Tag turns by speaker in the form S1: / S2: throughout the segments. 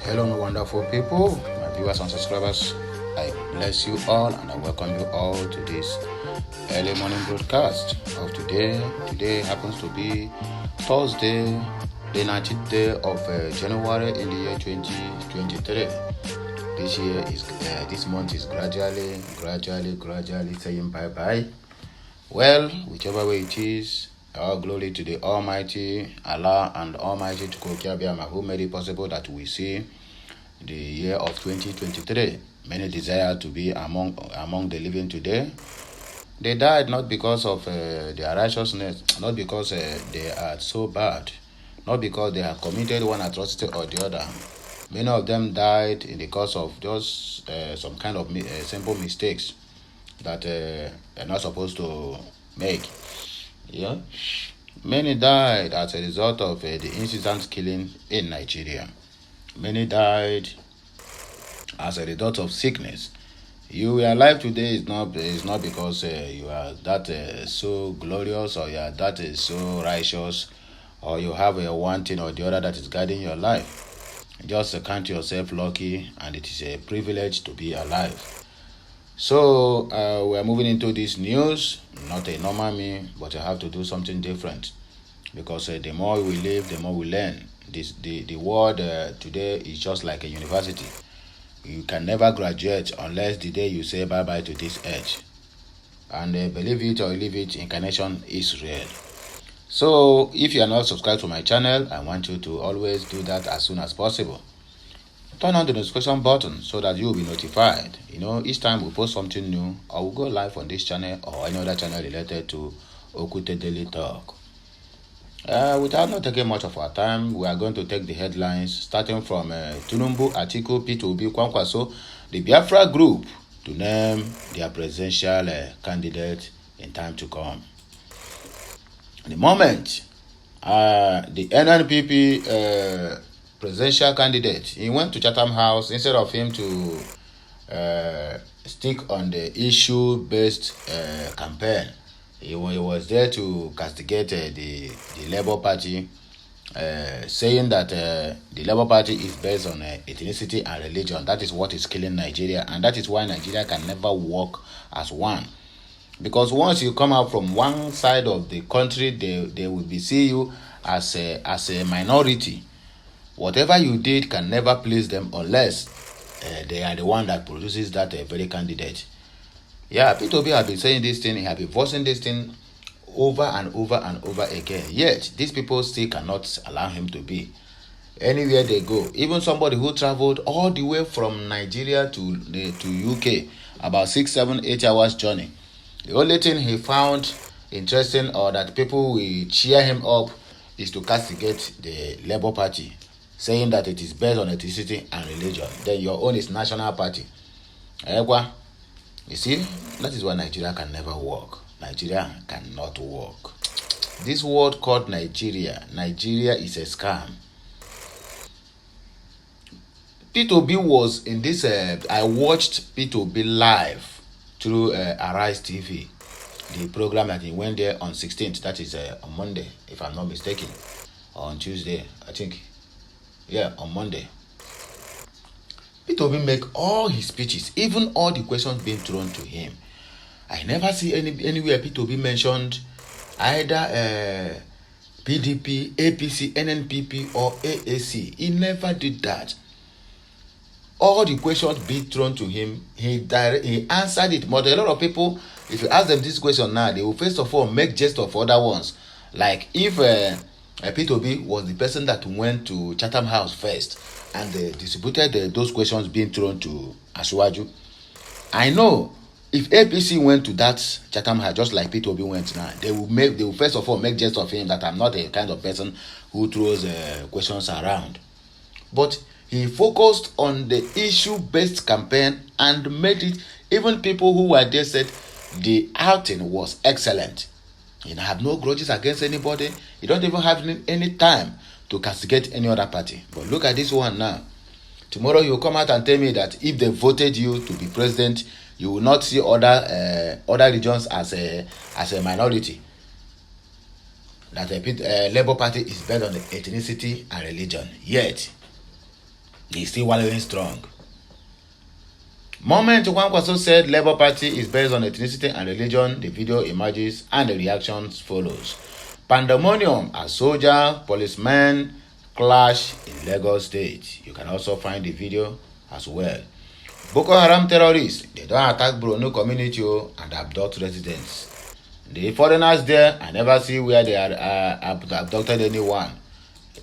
S1: Hello, my wonderful people, my viewers and subscribers. I bless you all and I welcome you all to this early morning broadcast of today. Today happens to be Thursday, the 19th day of January in the year 2023. This month is gradually saying bye-bye. Well, whichever way it is, all glory to the Almighty Allah and Almighty Tufiakwa who made it possible that we see the year of 2023. Many desire to be among the living today. They died not because of their righteousness, not because they are so bad, not because they have committed one atrocity or the other. Many of them died in the course of just some kind of simple mistakes that they're not supposed to make. Yeah, many died as a result of the incident killing in Nigeria. Many died as a result of sickness. You are alive today is not because you are that so glorious, or you are that so righteous, or you have a one thing or the other that is guiding your life. Just count yourself lucky, and it is a privilege to be alive. So we are moving into this news, not a normal me, but I have to do something different, because the more we live, the more we learn. The world today is just like a university. You can never graduate unless the day you say bye-bye to this edge. And believe it or leave it, incarnation is real. So if you are not subscribed to my channel, I want you to always do that as soon as possible. Turn on the notification button so that you will be notified. Each time we post something new, I will go live on this channel or any other channel related to Okute Daily Talk. Without not taking much of our time, we are going to take the headlines starting from Tinubu, Atiku, P2B, Kwankwaso, the Biafra group to name their presidential candidate in time to come. The moment the NNPP presidential candidate, he went to Chatham House, instead of him to stick on the issue-based campaign. He was there to castigate the Labour Party, saying that the Labour Party is based on ethnicity and religion. That is what is killing Nigeria, and that is why Nigeria can never work as one. Because once you come out from one side of the country, they will see you as a minority. Whatever you did can never please them unless they are the one that produces that very candidate. Yeah, P2B have been saying this thing, he have been voicing this thing over and over and over again. Yet, these people still cannot allow him to be. Anywhere they go, even somebody who traveled all the way from Nigeria to UK, about 6, 7, 8 hours journey. The only thing he found interesting, or that people will cheer him up, is to castigate the Labour Party, saying that it is based on ethnicity and religion. Then your own is national party. You see, that is why Nigeria can never work. Nigeria cannot work. This word called Nigeria is a scam. P2B was in this, I watched P2B live through Arise TV, the program that he went there on 16th, that is on Monday, if I'm not mistaken, or on Tuesday, I think. Yeah, on Monday. P2B make all his speeches, even all the questions being thrown to him. I never see anywhere P2B mentioned either PDP, APC, NNPP, or AAC. He never did that. All the questions being thrown to him, he answered it. But a lot of people, if you ask them this question now, they will first of all make jest of other ones. Like if P2B was the person that went to Chatham House first and distributed those questions being thrown to Asiwaju. I know if APC went to that Chatham House just like P2B went now, they will first of all make jest of him that I'm not a kind of person who throws questions around. But he focused on the issue-based campaign and made it. Even people who were there said the outing was excellent. He have no grudges against anybody. He don't even have any time to castigate any other party. But look at this one now. Tomorrow you come out and tell me that if they voted you to be president, you will not see other regions as a minority. That the Labour Party is based on ethnicity and religion. Yet He's still wallowing strong. Moment Kwankwaso said Labour Party is based on ethnicity and religion, the video emerges and the reactions follows. Pandemonium as soldier, policemen clash in Lagos State. You can also find the video as well. Boko Haram terrorists, they don't attack Borno community and abduct residents. The foreigners there, I never see where they are abducted anyone.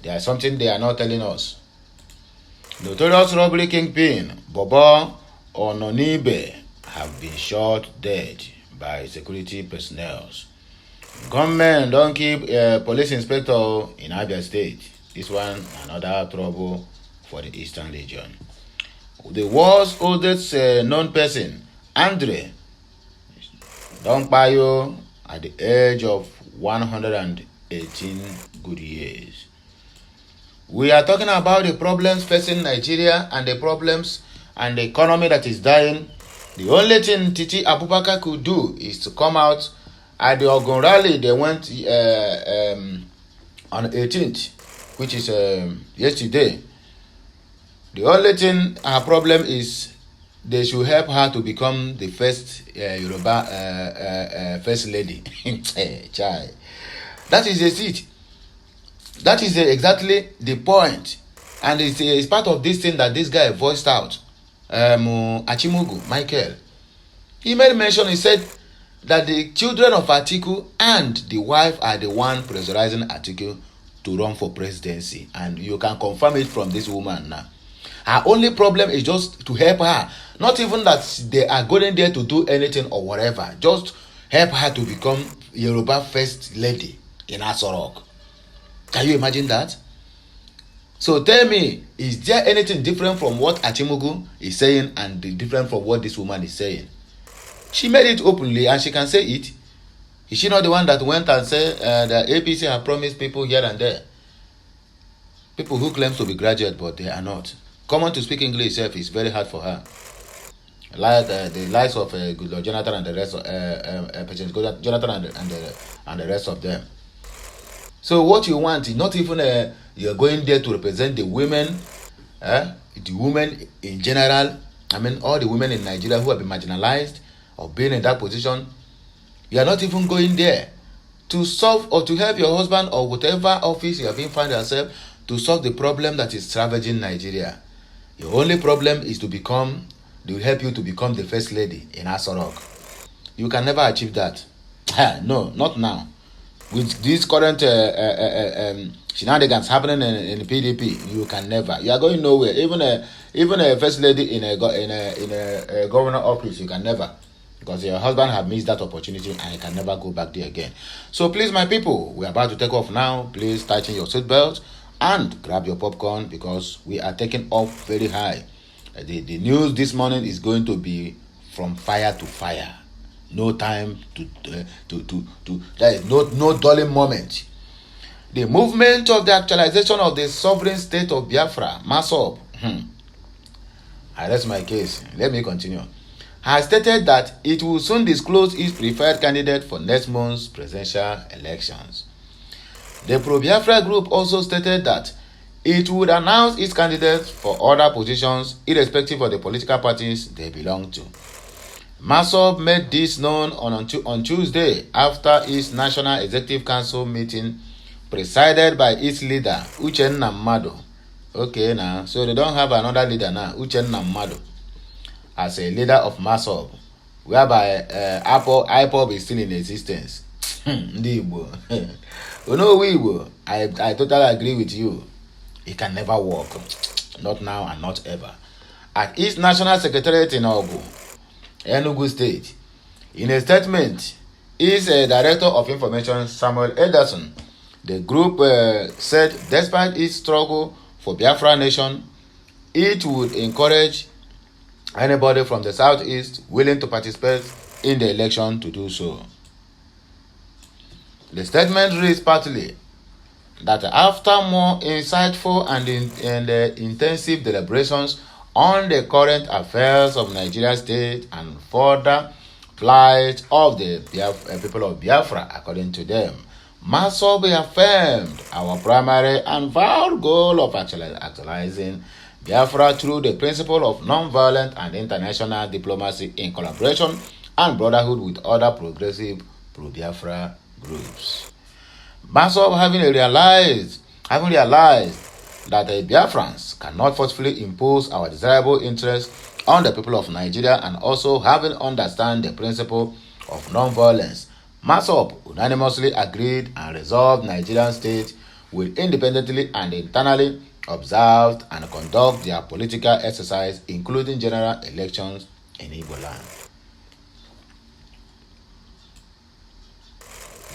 S1: There is something they are not telling us. Notorious robbery kingpin, Bobo Ononibe, have been shot dead by security personnel. Government don't keep police inspector in Abia State. This one, another trouble for the Eastern region. The world's oldest known person, Andre, don't buy you at the age of 118 good years. We are talking about the problems facing Nigeria and the problems and the economy that is dying. The only thing Titi Abubakar could do is to come out at the Ogun rally. They went on 18th, which is yesterday. The only thing her problem is they should help her to become the first Yoruba first lady. Child. That is the seat. That is exactly the point. And it's part of this thing that this guy voiced out. Achimugu, Michael. He made mention, he said that the children of Atiku and the wife are the one pressurizing Atiku to run for presidency. And you can confirm it from this woman now. Her only problem is just to help her. Not even that they are going there to do anything or whatever. Just help her to become Yoruba first lady in Asorok. Can you imagine that? So tell me, is there anything different from what Achimugu is saying and different from what this woman is saying? She made it openly and she can say it. Is she not the one that went and said that APC have promised people here and there? People who claim to be graduate but they are not. Common to speak English itself is very hard for her. Like the likes of Goodluck Jonathan and the rest of President Jonathan and the rest of them. So what you want is not even you're going there to represent the women, the women in general. I mean, all the women in Nigeria who have been marginalized or been in that position. You are not even going there to solve or to help your husband or whatever office you have been found yourself to solve the problem that is ravaging Nigeria. Your only problem is to become, they will help you to become the first lady in Asorok. You can never achieve that. No, not now. With this current shenanigans happening in the PDP, you can never. You are going nowhere. Even a first lady in a governor office, you can never, because your husband have missed that opportunity and you can never go back there again. So please, my people, we are about to take off now. Please tighten your seatbelt and grab your popcorn because we are taking off very high. The news this morning is going to be from fire to fire. No time to there is no dulling moment. The movement of the actualization of the sovereign state of Biafra, Massob, I rest my case. Let me continue. Has stated that it will soon disclose its preferred candidate for next month's presidential elections. The pro-Biafra group also stated that it would announce its candidates for other positions irrespective of the political parties they belong to. Massob made this known on Tuesday after its National Executive Council meeting presided by its leader, Uchenna Mmadụ. Okay, now, so they don't have another leader now, Uchenna Mmadụ, as a leader of Massob, whereby Ipob is still in existence. Ndị Igbo. You know, we Igbo, I totally agree with you. It can never work. Not now and not ever. At its National Secretariat in Enugu State, in a statement, its Director of Information, Samuel Ederson, the group said despite its struggle for Biafra nation, it would encourage anybody from the Southeast willing to participate in the election to do so. The statement reads partly that after more insightful and intensive deliberations on the current affairs of Nigeria state and further plight of the people of Biafra, according to them, Massob affirmed our primary and vowed goal of actualizing Biafra through the principle of non-violent and international diplomacy in collaboration and brotherhood with other progressive pro-Biafra groups. Massob having realized that the Biafrans cannot forcefully impose our desirable interests on the people of Nigeria, and also having understand the principle of non-violence, Massob unanimously agreed and resolved Nigerian state will independently and internally observe and conduct their political exercise, including general elections in Igbo land.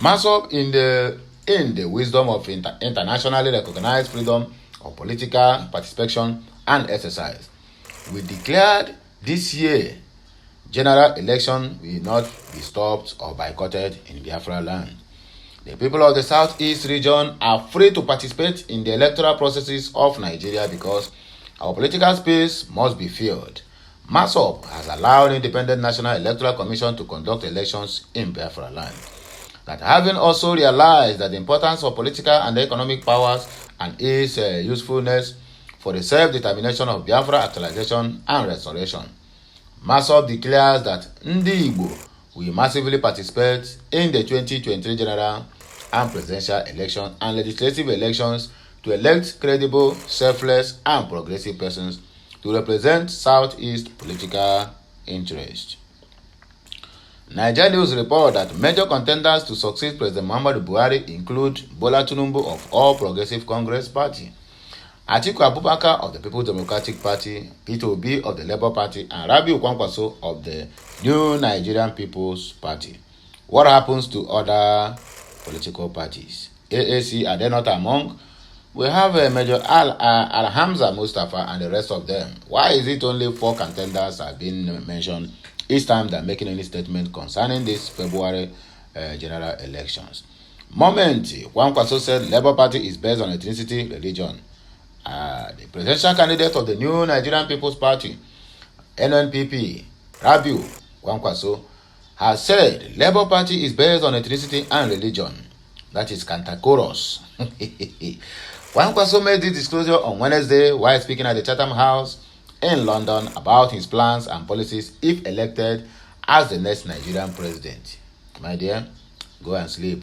S1: Massob, in the wisdom of internationally recognized freedom of political participation and exercise, we declared this year general election will not be stopped or boycotted in Biafra land. The people of the Southeast region are free to participate in the electoral processes of Nigeria because our political space must be filled. Massob has allowed Independent National Electoral Commission to conduct elections in Biafra land. That having also realized that the importance of political and economic powers and its usefulness for the self-determination of Biafra actualization and restoration, Massob declares that Ndi Igbo will massively participate in the 2023 general and presidential election and legislative elections to elect credible, selfless, and progressive persons to represent Southeast political interests. Nigeria News report that major contenders to succeed President Muhammadu Buhari include Bola Tinubu of All Progressive Congress Party, Atiku Abubakar of the People's Democratic Party, Peter Obi of the Labour Party, and Rabiu Kwankwaso of the New Nigerian People's Party. What happens to other political parties? AAC, are they not among? We have Major Al-Hamza Mustafa and the rest of them. Why is it only 4 contenders have been mentioned each time they're making any statement concerning this February general elections? Moment, Kwankwaso said Labour Party is based on ethnicity, religion. The presidential candidate of the New Nigerian People's Party, NNPP, Rabiu Kwankwaso, has said Labour Party is based on ethnicity and religion. That is cantankerous. Kwankwaso made this disclosure on Wednesday while speaking at the Chatham House in London about his plans and policies if elected as the next Nigerian president. My dear, go and sleep.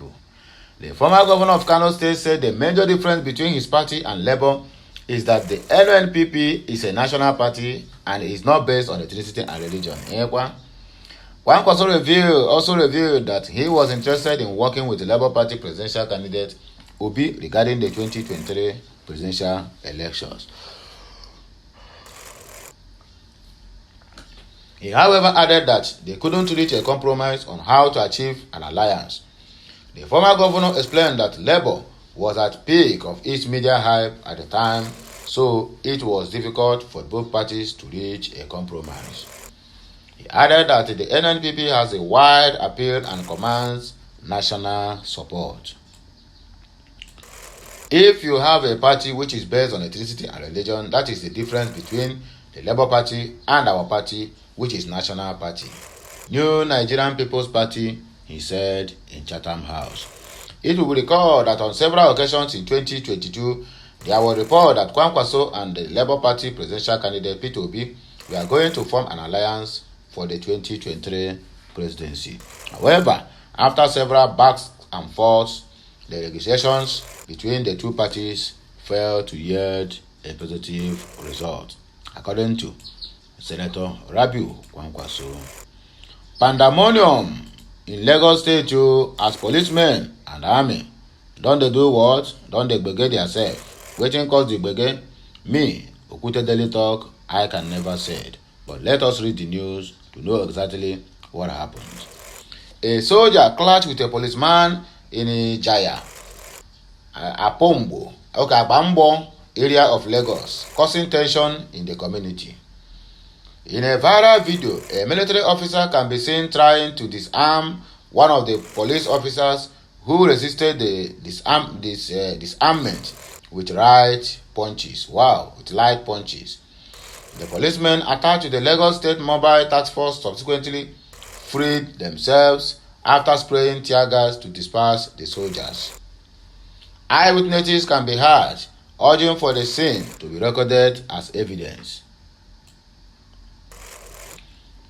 S1: The former governor of Kano State said the major difference between his party and Labour is that the NNPP is a national party and is not based on ethnicity and religion. Kwankwaso also revealed that he was interested in working with the Labour Party presidential candidate Obi regarding the 2023 presidential elections. He, however, added that they couldn't reach a compromise on how to achieve an alliance. The former governor explained that Labour was at peak of its media hype at the time, so it was difficult for both parties to reach a compromise. He added that the NNPP has a wide appeal and commands national support. If you have a party which is based on ethnicity and religion, that is the difference between the Labour Party and our party, which is National Party. New Nigerian People's Party, he said in Chatham House. It will be recalled that on several occasions in 2022, there was a report that Kwankwaso and the Labour Party presidential candidate Peter Obi were going to form an alliance for the 2023 presidency. However, after several backs and forths, the negotiations between the two parties failed to yield a positive result, according to Senator Rabiu Kwankwaso. Pandemonium in Lagos State as policemen and army. Don't they do what? Don't they gbege themselves? Waiting cause the gbege? Me, Okute Daily Talk, I can never say it. But let us read the news to know exactly what happened. A soldier clashed with a policeman in Ijaya, Abambo area of Lagos, causing tension in the community. In a viral video, a military officer can be seen trying to disarm one of the police officers who resisted the disarmament with light punches. Wow, with light punches. The policemen attached to the Lagos State Mobile Task Force subsequently freed themselves after spraying tear gas to disperse the soldiers. Eyewitnesses can be heard urging for the scene to be recorded as evidence.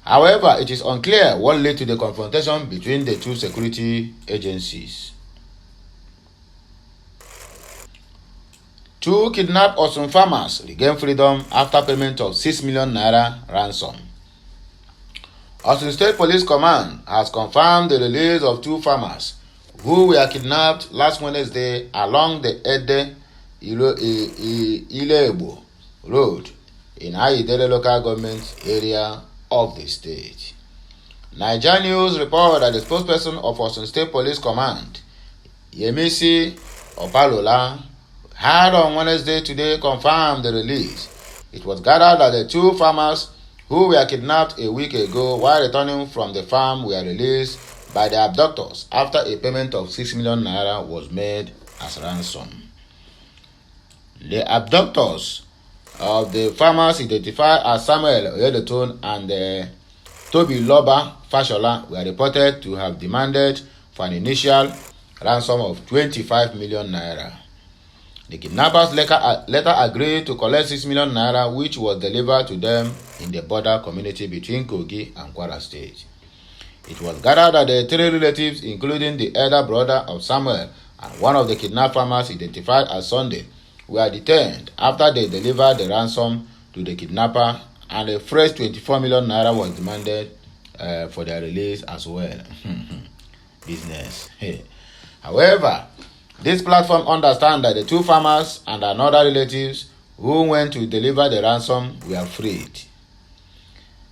S1: However, it is unclear what led to the confrontation between the two security agencies. Two kidnapped Osun farmers regained freedom after payment of 6 million naira ransom. Osun State Police Command has confirmed the release of two farmers who were kidnapped last Wednesday along the Ede Ilebo Road in Ayidele local government area of the state. Niger News report that the spokesperson of Osun State Police Command, Yemisi Opalola, had on Wednesday today confirmed the release. It was gathered that the two farmers who were kidnapped a week ago while returning from the farm were released by the abductors after a payment of 6 million naira was made as ransom. The abductors of the farmers identified as Samuel Oyedotun and Toby Loba Fashola were reported to have demanded for an initial ransom of 25 million naira. The kidnappers later agreed to collect 6 million naira, which was delivered to them in the border community between Kogi and Kwara State. It was gathered that the three relatives, including the elder brother of Samuel and one of the kidnapped farmers identified as Sunday, were detained after they delivered the ransom to the kidnapper, and a fresh 24 million naira was demanded for their release as well. Business. However, this platform understands that the two farmers and another relatives who went to deliver the ransom were freed.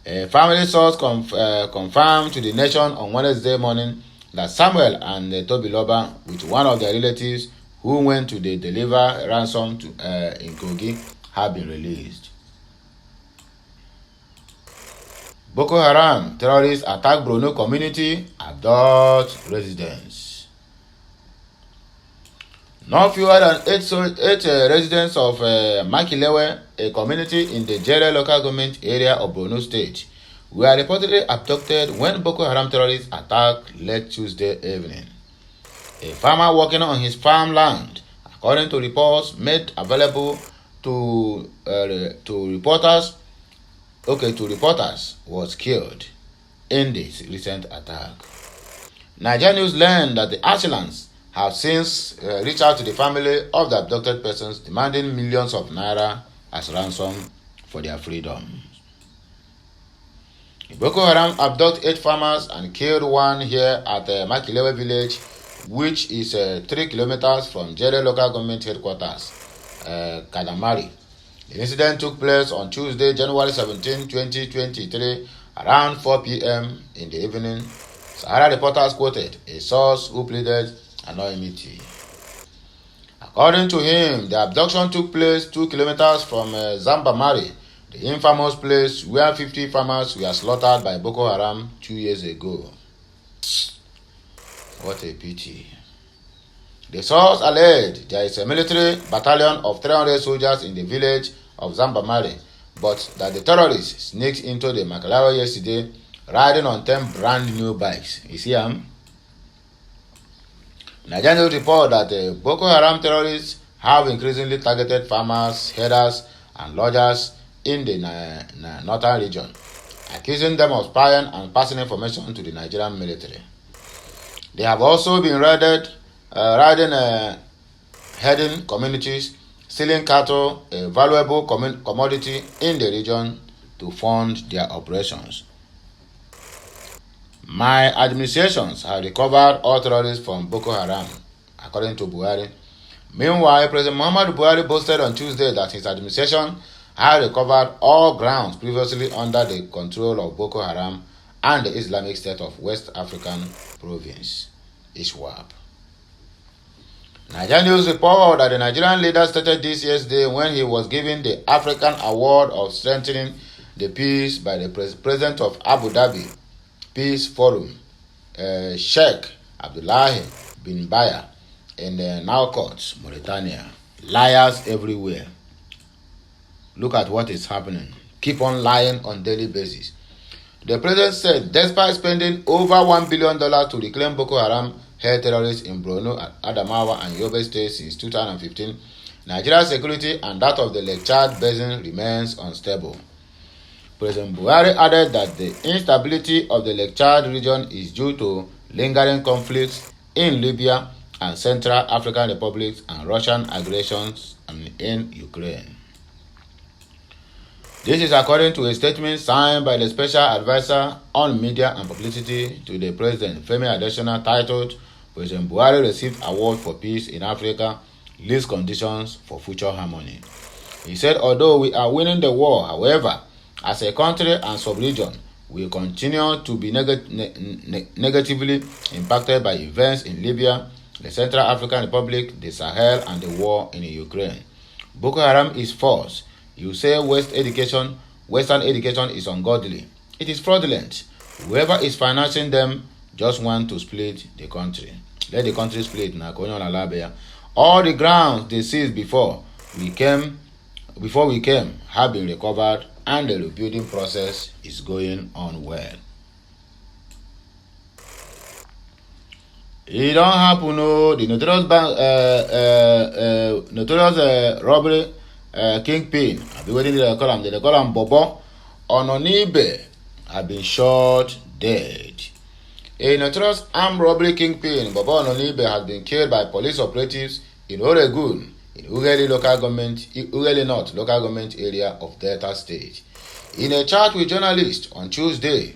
S1: A family source confirmed to the nation on Wednesday morning that Samuel and Toby Loba, with one of their relatives who went to deliver ransom in Kogi, have been released. Boko Haram terrorists attack Borno community, abduct residents. No fewer than eight residents of Makilewe, a community in the Jere local government area of Borno State, were reportedly abducted when Boko Haram terrorists attacked late Tuesday evening. A farmer working on his farmland, according to reports made available to reporters, was killed in this recent attack. Niger News learned that the assailants have since reached out to the family of the abducted persons, demanding millions of naira as ransom for their freedom. Boko Haram abducted 8 farmers and killed one here at Makilewe village, which is 3 kilometers from Jere local government headquarters, Kadamari. The incident took place on Tuesday, January 17, 2023, around 4 p.m. in the evening. Sahara reporters quoted a source who pleaded anonymity. According to him, the abduction took place 2 kilometers from Zambamari, the infamous place where 50 farmers were slaughtered by Boko Haram 2 years ago. What a pity. The source alleged there is a military battalion of 300 soldiers in the village of Zambamari, but that the terrorists sneaked into the Makilewe yesterday riding on 10 brand new bikes. You see them? Nigerians report that the Boko Haram terrorists have increasingly targeted farmers, herders, and lodgers in the northern region, accusing them of spying and passing information to the Nigerian military. They have also been raiding herding communities, stealing cattle, a valuable commodity in the region, to fund their operations. My administrations have recovered all terrorists from Boko Haram, according to Buhari. Meanwhile, President Muhammadu Buhari boasted on Tuesday that his administration had recovered all grounds previously under the control of Boko Haram and the Islamic State of West African Province, ISWAP. Niger News report that the Nigerian leader stated this yesterday when he was given the African Award of Strengthening the Peace by the President of Abu Dhabi Peace Forum, Sheikh Abdullahi bin Baya, in Nouakchott, Mauritania. Liars everywhere. Look at what is happening. Keep on lying on daily basis. The president said, despite spending over $1 billion to reclaim Boko Haram held terrorists in Borno, Adamawa, and Yobe states since 2015, Nigeria's security and that of the Lake Chad Basin remains unstable. President Buhari added that the instability of the Lake Chad region is due to lingering conflicts in Libya and Central African republics and Russian aggressions in Ukraine. This is according to a statement signed by the Special Advisor on Media and Publicity to the President, Femi Adesina, titled President Buhari received award for peace in Africa, least conditions for future harmony. He said, although we are winning the war, however, as a country and sub-region, we continue to be negatively impacted by events in Libya, the Central African Republic, the Sahel, and the war in Ukraine. Boko Haram is false. You say Western education is ungodly. It is fraudulent. Whoever is financing them just want to split the country. Let the country split. All the grounds they seized before we came have been recovered, and the rebuilding process is going on well. It don't happen, no. The notorious robbery kingpin, they call him Bobo Ononibe, have been shot dead. A notorious armed robbery kingpin, Bobo Ononibe, has been killed by police operatives in Oregun, in Ughelli North local government area of Delta State. In a chat with journalists on Tuesday,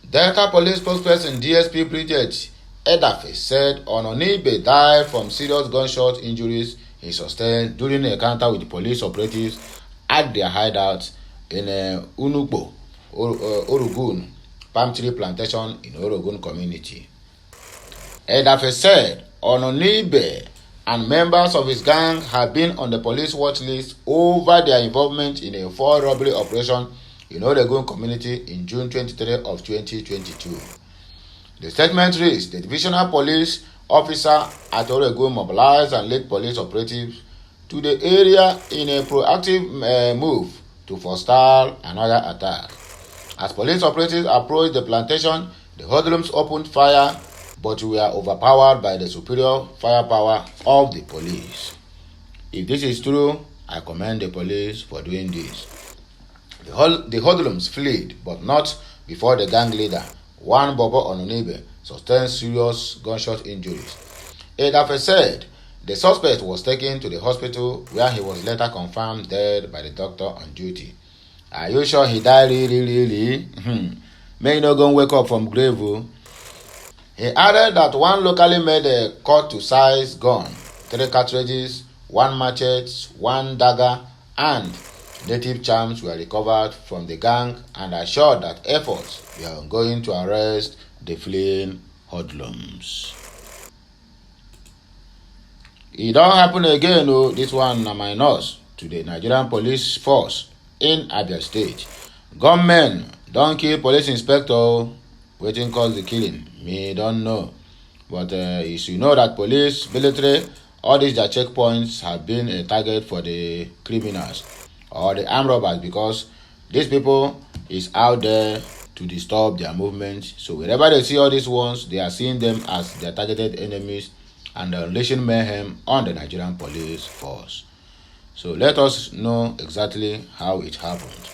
S1: Delta Police spokesperson DSP Bridget Edafe said Ononibe died from serious gunshot injuries he sustained during an encounter with the police operatives at their hideout in Unugbo, Oregun, palm tree plantation in Oregun community. Edafe said Ononibe and members of his gang have been on the police watch list over their involvement in a four robbery operation in Oregun community in June 23 of 2022. The statement reads, the divisional police officer at Oregun mobilized and led police operatives to the area in a proactive move to forestall another attack. As police operatives approached the plantation, the hoodlums opened fire, but were overpowered by the superior firepower of the police. If this is true, I commend the police for doing this. The hoodlums fled, but not before the gang leader, one Bobo Ononibe, sustained serious gunshot injuries. Edafe said the suspect was taken to the hospital where he was later confirmed dead by the doctor on duty. Are you sure he died really? May you not go and wake up from grave. He added that one locally made a cut-to-size gun, 3 cartridges, 1 machete, 1 dagger, and native charms were recovered from the gang, and assured that efforts were ongoing to arrest the fleeing hoodlums. It don't happen again, this one na minus to the Nigerian police force in Abia State. Gunmen don't kill police inspector. Waiting cause the killing. Me don't know. But you should know that police, military, all these their checkpoints have been a target for the criminals or the armed robbers, because these people is out there to disturb their movement. So wherever they see all these ones, they are seeing them as their targeted enemies and unleashing mayhem on the Nigerian police force. So let us know exactly how it happened.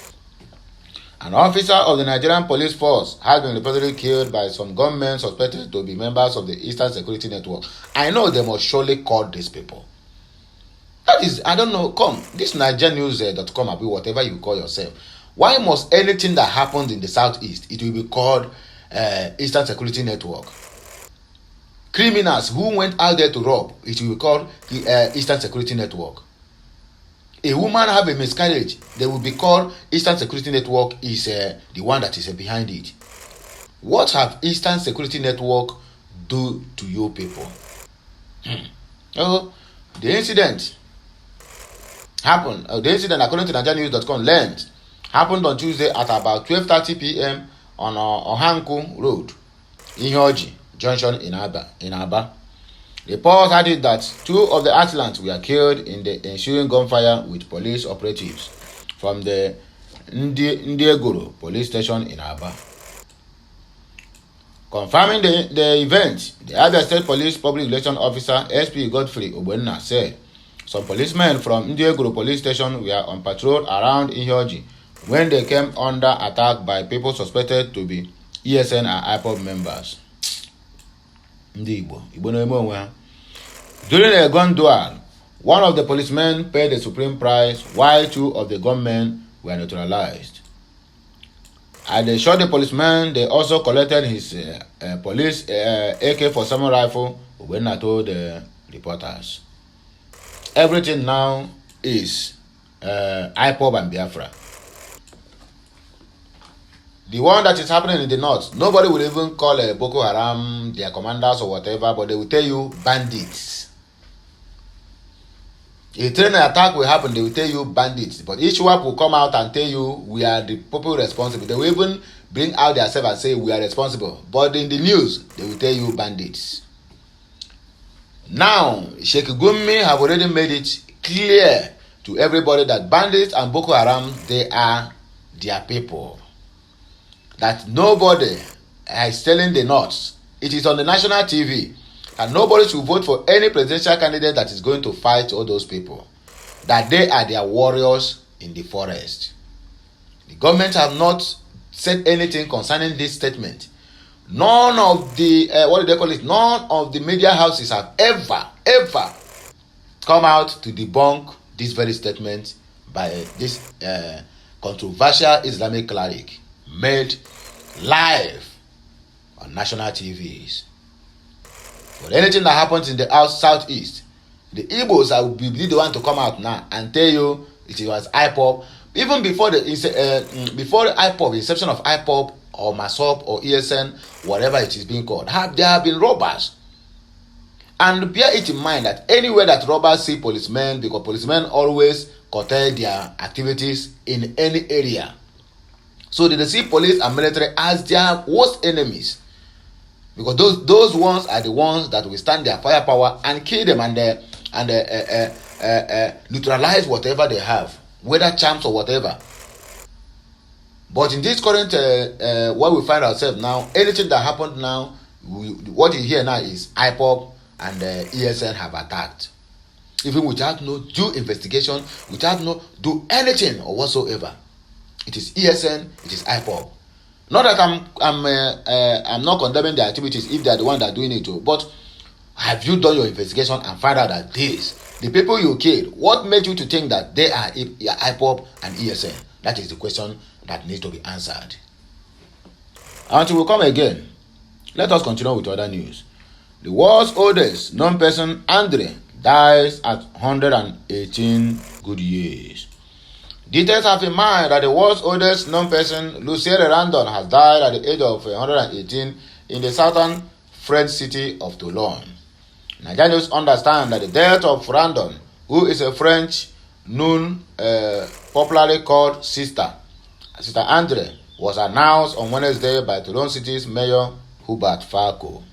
S1: An officer of the Nigerian police force has been reportedly killed by some gunmen suspected to be members of the Eastern Security Network. I know they must surely call these people. That is, I don't know, this NigerianNews.com, whatever you call yourself. Why must anything that happens in the Southeast, it will be called Eastern Security Network? Criminals who went out there to rob, it will be called the Eastern Security Network. A woman have a miscarriage, they will be called Eastern Security Network is the one that is behind it. What have Eastern Security Network do to you people? Oh, the incident happened. The incident, according to NigerianNews.com, happened on Tuesday at about 12:30 p.m. on Ohanku Road, Ihoji Junction in Aba. Reports added that 2 of the assailants were killed in the ensuing gunfire with police operatives from the Ndiegoro police station in Aba. Confirming the event, the Abia State Police Public Relations Officer SP Godfrey Obenna said Some policemen from Ndieguru police station were on patrol around Ihoji when they came under attack by people suspected to be ESN and Ipob members. During a gun duel, one of the policemen paid the supreme price while two of the gunmen were neutralized. As they shot the policeman, they also collected his police AK-47 rifle when I told the reporters. Everything now is Ipob and Biafra. The one that is happening in the north, nobody will even call Boko Haram their commanders or whatever, but they will tell you bandits. A train attack will happen, they will tell you bandits. But each one will come out and tell you we are the people responsible. They will even bring out themselves and say we are responsible. But in the news, they will tell you bandits. Now, Sheikh Gumi have already made it clear to everybody that bandits and Boko Haram, they are their people. That nobody is telling the North. It is on the national TV. And nobody should vote for any presidential candidate that is going to fight all those people. That they are their warriors in the forest. The government have not said anything concerning this statement. None of the, none of the media houses have ever come out to debunk this very statement by this controversial Islamic cleric made live on national TVs. But anything that happens in the southeast, the Igbos will be the one to come out now and tell you it was Ipob. Even before the Ipob, the inception of Ipob or Massob or ESN, whatever it is being called, there have been robbers. And bear it in mind that anywhere that robbers see policemen, because policemen always curtail their activities in any area. So they see police and military as their worst enemies. Because those ones are the ones that will stand their firepower and kill them and neutralize whatever they have, whether charms or whatever. But in this current where we find ourselves now, anything that happened now, what you hear now is Ipob and ESN have attacked, even without no due investigation, without no do anything or whatsoever. It is ESN, it is Ipob. Not that I'm not condemning their activities if they are the one that are doing it too, but have you done your investigation and find out that the people you killed, what made you to think that they are Ipob and ESN? That is the question that needs to be answered. Until we come again, let us continue with other news. The world's oldest known person, Andre, dies at 118 good years. Details have in mind that the world's oldest known person, Lucien Randon, has died at the age of 118 in the southern French city of Toulon. Nigerians understand that the death of Randon, who is a French known popularly called Sister Andre, was announced on Wednesday by Toulon City's Mayor Hubert Falco.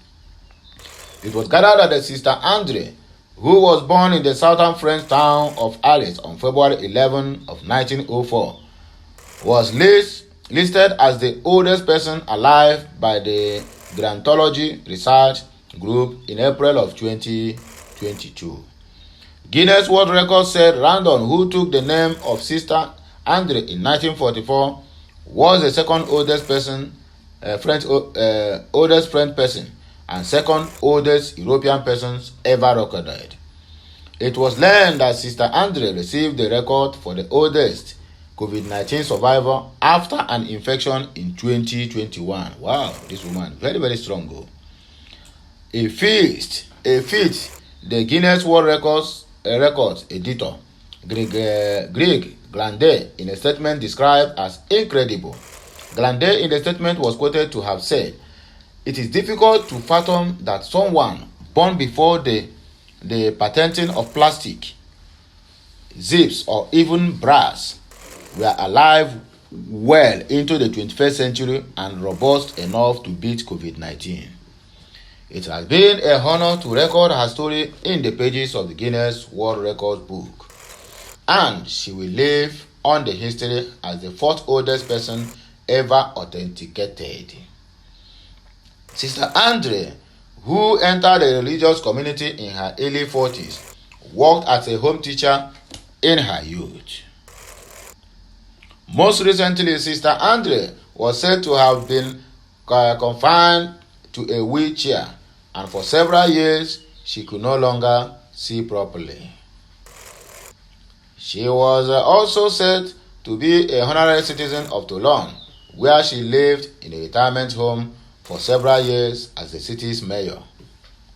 S1: It was gathered that the Sister Andre, who was born in the southern French town of Alice on February 11 of 1904, was listed as the oldest person alive by the Grantology Research Group in April of 2022. Guinness World Records said Randon, who took the name of Sister Andre in 1944, was the second oldest person, oldest French person, and second oldest European persons ever recorded. It was learned that Sister Andre received the record for the oldest COVID-19 survivor after an infection in 2021. Wow, this woman, very, very strong. A feat, the Guinness World Records editor, Greg Glandet, in a statement described as incredible. Glandet in the statement was quoted to have said, "It is difficult to fathom that someone born before the patenting of plastic, zips, or even brass were alive well into the 21st century and robust enough to beat COVID-19. It has been a honor to record her story in the pages of the Guinness World Records book, and she will live on the history as the fourth oldest person ever authenticated." Sister Andre, who entered the religious community in her early 40s, worked as a home teacher in her youth. Most recently, Sister Andre was said to have been confined to a wheelchair, and for several years she could no longer see properly. She was also said to be a honorary citizen of Toulon, where she lived in a retirement home for several years as the city's mayor.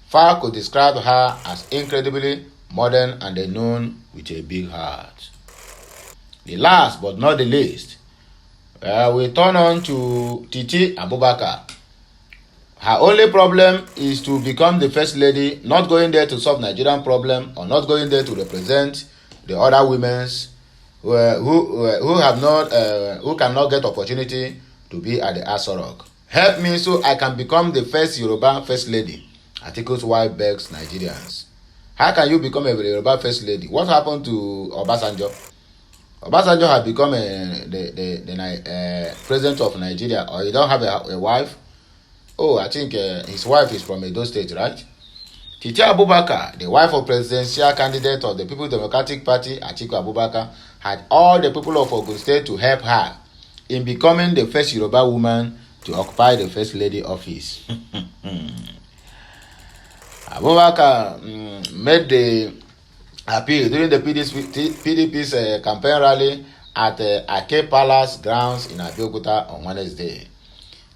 S1: FAR could describe her as incredibly modern and known with a big heart. The last but not the least, we turn on to Titi Abubakar. Her only problem is to become the first lady, not going there to solve Nigerian problem or not going there to represent the other women who have not who cannot get opportunity to be at the Aso Rock. Help me so I can become the first Yoruba first lady. Atiku's wife begs Nigerians. How can you become a Yoruba first lady? What happened to Obasanjo? Obasanjo had become the president of Nigeria, or he don't have a wife. Oh, I think his wife is from Edo State, right? Titi Abubakar, the wife of presidential candidate of the People's Democratic Party, Atiku Abubakar, had all the people of Ogun State to help her in becoming the first Yoruba woman to occupy the first lady office. Abubakar made the appeal during the PDP's campaign rally at Ake Palace grounds in Abeokuta on Wednesday.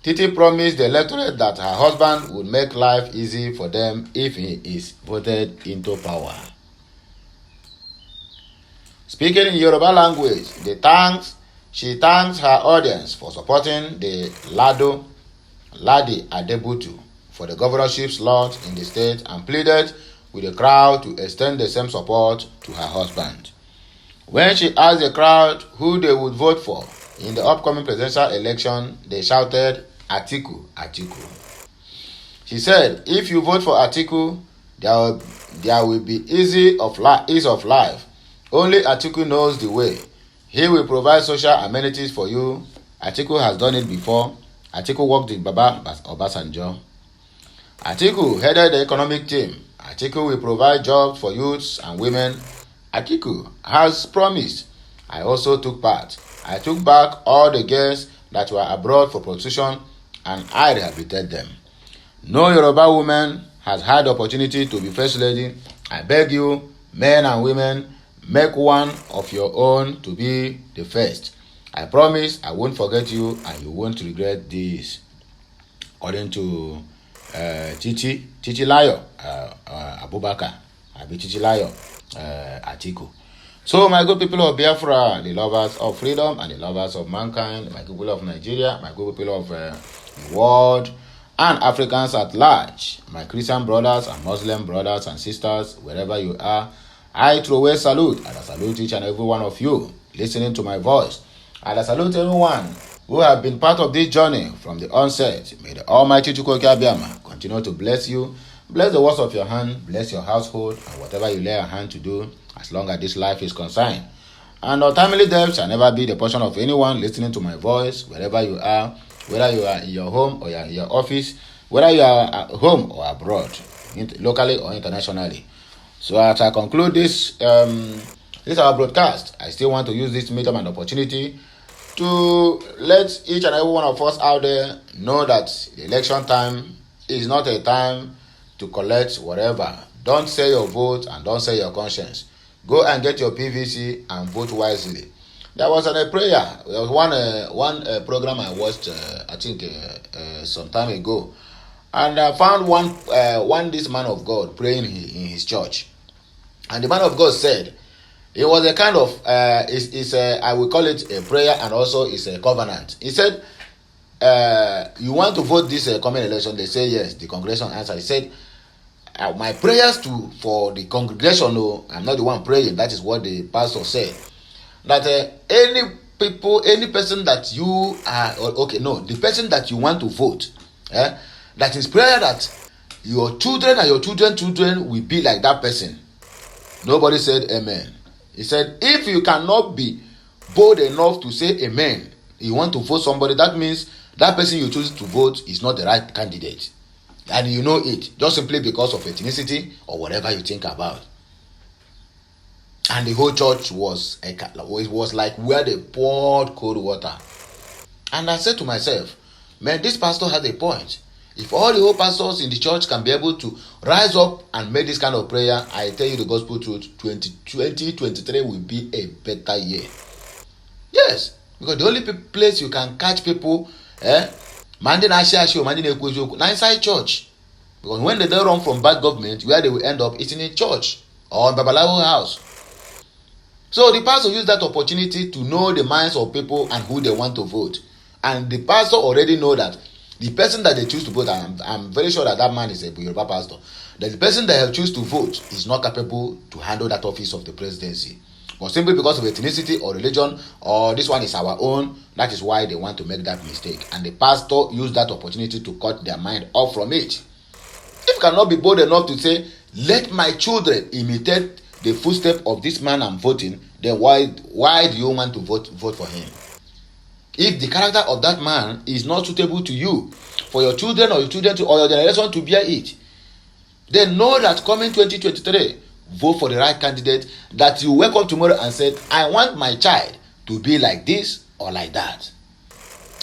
S1: Titi promised the electorate that her husband would make life easy for them if he is voted into power. Speaking in Yoruba language, she thanks her audience for supporting the Ladi Adebutu for the governorship slot in the state and pleaded with the crowd to extend the same support to her husband. When she asked the crowd who they would vote for in the upcoming presidential election, they shouted, Atiku, Atiku. She said, if you vote for Atiku, there will be ease of life. Only Atiku knows the way. He will provide social amenities for you. Atiku has done it before. Atiku worked with Baba Obasanjo. Atiku headed the economic team. Atiku will provide jobs for youths and women. Atiku has promised. I also took part. I took back all the girls that were abroad for prostitution and I rehabilitated them. No Yoruba woman has had the opportunity to be first lady. I beg you, men and women, make one of your own to be the first. I promise I won't forget you and you won't regret this. According to Titi Layo Abubakar, Titi Layo Atiku. So my good people of Biafra, the lovers of freedom and the lovers of mankind, my good people of Nigeria, my good people of the world, and Africans at large, my Christian brothers and Muslim brothers and sisters, wherever you are, I throw a salute, and I salute each and every one of you listening to my voice, and I salute everyone who have been part of this journey from the onset. May the Almighty Chukwuka continue to bless you, bless the works of your hand, bless your household, and whatever you lay a hand to do, as long as this life is concerned. And untimely death shall never be the portion of anyone listening to my voice, wherever you are, whether you are in your home or you are in your office, whether you are at home or abroad, locally or internationally. So as I conclude this our broadcast, I still want to use this medium and opportunity to let each and every one of us out there know that the election time is not a time to collect whatever. Don't sell your vote and don't sell your conscience. Go and get your PVC and vote wisely. There was a prayer. There was one program I watched, I think some time ago, and I found one this man of God praying in his church, and the man of God said it was a kind of I will call it a prayer and also it's a covenant. He said, you want to vote this coming election? They say yes. The congregation answered. He said, my prayers for the congregation, no, I'm not the one praying. That is what the pastor said. That any person that you are, the person that you want to vote, that is prayer that your children and your children will be like that person. Nobody said amen. He said, if you cannot be bold enough to say amen, you want to vote somebody, that means that person you choose to vote is not the right candidate. And you know it, just simply because of ethnicity or whatever you think about. And the whole church was like where they poured cold water. And I said to myself, man, this pastor has a point. If all the whole pastors in the church can be able to rise up and make this kind of prayer, I tell you the gospel truth, 2023 will be a better year. Yes, because the only place you can catch people, manding ashe or manding ekwezoku, na inside church. Because when they don't run from bad government, where they will end up is in a church or in Babalawo house. So the pastor used that opportunity to know the minds of people and who they want to vote. And the pastor already know that the person that they choose to vote, I'm very sure that man is a Yoruba pastor, that the person that they choose to vote is not capable to handle that office of the presidency. But simply because of ethnicity or religion, or this one is our own, that is why they want to make that mistake. And the pastor used that opportunity to cut their mind off from it. If you cannot be bold enough to say, let my children imitate the footstep of this man I'm voting, then why do you want to vote for him? If the character of that man is not suitable to you, for your children or your generation to bear it, then know that coming 2023, vote for the right candidate that you wake up tomorrow and said, I want my child to be like this or like that.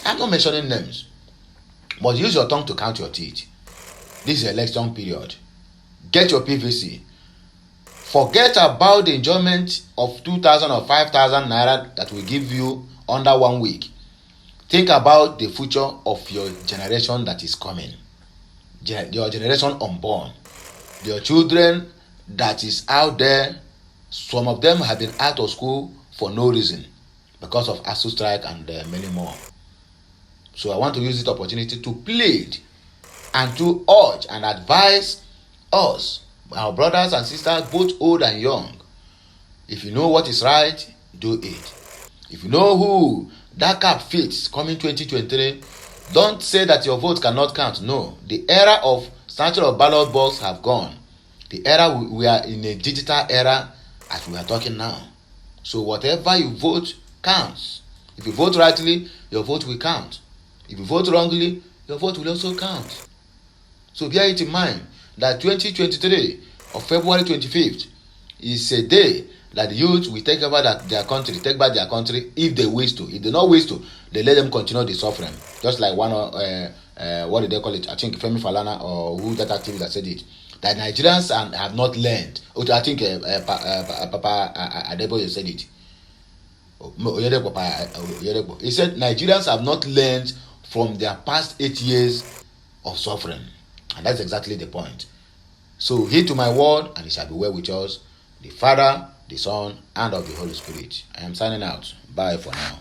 S1: I'm not mentioning names, but use your tongue to count your teeth. This is election period. Get your PVC. Forget about the enjoyment of 2,000 or 5,000 naira that will give you under 1 week. Think about the future of your generation that is coming. Your generation unborn. Your children that is out there. Some of them have been out of school for no reason because of ASU strike and many more. So I want to use this opportunity to plead and to urge and advise us, our brothers and sisters, both old and young. If you know what is right, do it. If you know who that cap fits coming 2023, don't say that your vote cannot count. No, the era of snatching of ballot box have gone. The era we are in a digital era as we are talking now. So whatever you vote counts. If you vote rightly, your vote will count. If you vote wrongly, your vote will also count. So bear it in mind that 2023 of February 25th is a day that the youth will take over their country, take back their country if they wish to. If they not wish to, they let them continue the suffering. Just like one what did they call it? I think Femi Falana or who that activist that said it. That Nigerians have not learned. I think Papa Adeboye said it. He said Nigerians have not learned from their past 8 years of suffering. And that's exactly the point. So heed to my word, and it shall be well with us, the Father, the Son, and of the Holy Spirit. I am signing out. Bye for now.